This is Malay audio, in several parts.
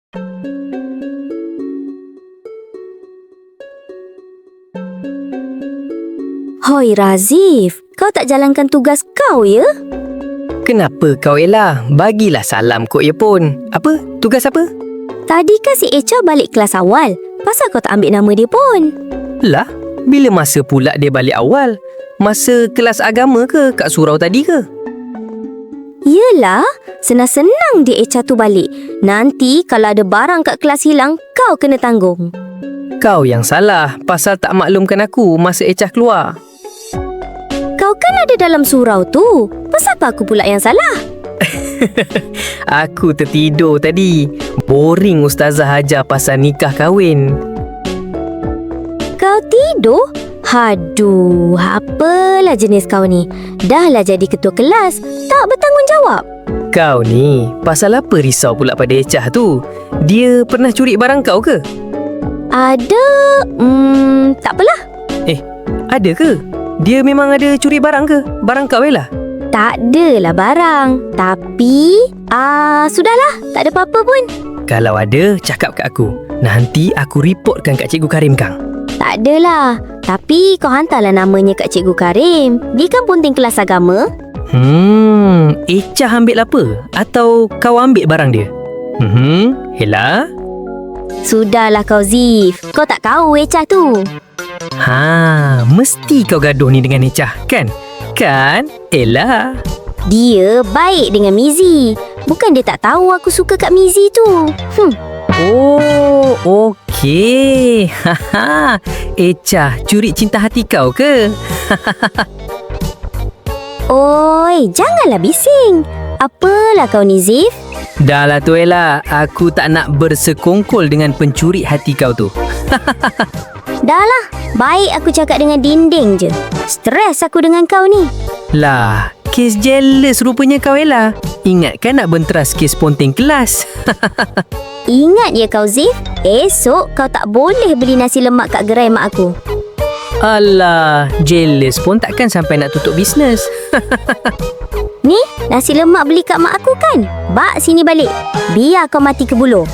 Hoi Razif, kau tak jalankan tugas kau ya? Kenapa kau Ella? Bagilah salam kot ya pun. Apa? Tugas apa? Tadi kan si Echa balik kelas awal. Pasal kau tak ambil nama dia pun? Lah, bila masa pula dia balik awal? Masa kelas agama ke kat surau tadi ke? Yelah, senang-senang dia Echa tu balik. Nanti kalau ada barang kat kelas hilang, kau kena tanggung. Kau yang salah pasal tak maklumkan aku masa Echah keluar. Kau kan ada dalam surau tu. Pasal apa aku pula yang salah? Aku tertidur tadi. Boring ustazah ajar pasal nikah kahwin. Kau tidur? Haduh, apalah jenis kau ni. Dahlah jadi ketua kelas, tak bertanggungjawab. Kau ni, pasal apa risau pula pada Echah tu? Dia pernah curi barang kau ke? Ada, tak apalah. Ada ke? Dia memang ada curi barang ke? Barang kau Ella? Tak adalah barang. Tapi, sudahlah, tak ada apa-apa pun. Kalau ada, cakap kat aku. Nanti aku reportkan kat Cikgu Karim Kang. Tak adalah. Tapi kau hantarlah namanya kat Cikgu Karim. Dia kan punting kelas agama. Echah ambil apa? Atau kau ambil barang dia? Ella? Sudahlah kau Zif. Kau tak tahu Echah tu. Mesti kau gaduh ni dengan Echah, kan? Kan, Ella? Dia baik dengan Mizi. Bukan dia tak tahu aku suka kat Mizi tu. Oh, okey. Echah curi cinta hati kau ke? Oi, janganlah bising. Apalah kau ni Zif? Dah lah tu Ella, aku tak nak bersekongkol dengan pencuri hati kau tu. Dah lah, baik aku cakap dengan dinding je. Stres aku dengan kau ni. Lah, kes jealous rupanya kau Ella. Ingat kan nak benteras kes ponting kelas? Ingat ya kau Zif, esok kau tak boleh beli nasi lemak kat gerai mak aku. Alah, jealous pun takkan sampai nak tutup bisnes. Ni, nasi lemak beli kat mak aku kan? Bak sini balik. Biar kau mati ke buluh.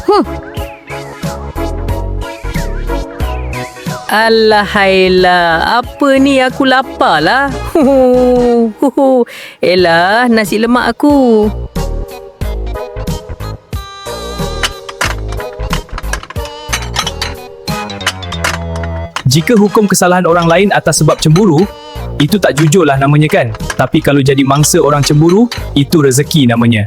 Alah Ella, apa ni aku lapar lah. Ella, nasi lemak aku. Jika hukum kesalahan orang lain atas sebab cemburu, itu tak jujurlah namanya kan? Tapi kalau jadi mangsa orang cemburu, itu rezeki namanya.